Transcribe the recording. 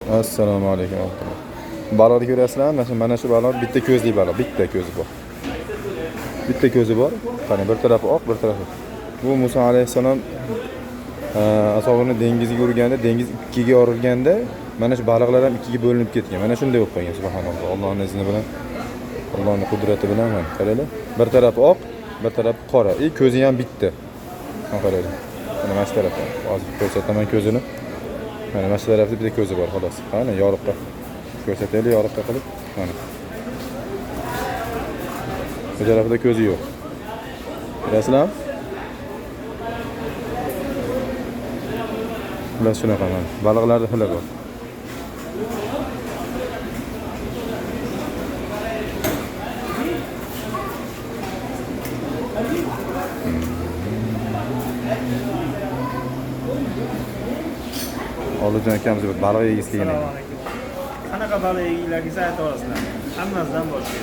Assalomu alaykum. Baliqni ko'rasizlarmi? Mana shu baliq bitta ko'zli baliq, bitta ko'zi bor. Bitta ko'zi bor. Qani bir tarafi oq, bir tarafi. Bu Musa alayhisalom ashabini dengizga urganda, dengiz ikkiga yorilganda, mana shu baliqlar ham ikkiga bo'linib ketgan. Mana shunday bo'lib qolgan, subhanalloh. Allohning izni bilan, Allohning qudrati bilan mana qaranglar. Bir tarafi oq, bir tarafi qora. Ko'zi ham bitta. Mana qaranglar. Mana shu tarafda. Hozir ko'rsataman ko'zini. Mana shu tarafda bitta ko'zi bor, xolos. Qani yoriqqa. Ko'rsataylik yoriqqa qilib. Mana. Bu tarafida ko'zi yo'q. Bilasizlarmi? Bular shunaqa mana. Baliqlarda xila bor. Olıcan akamiz bir baliq yegisi kelgan ekan. Qanaqa baliq yegilarga ayta olasizlar? Hammasidan boshqa.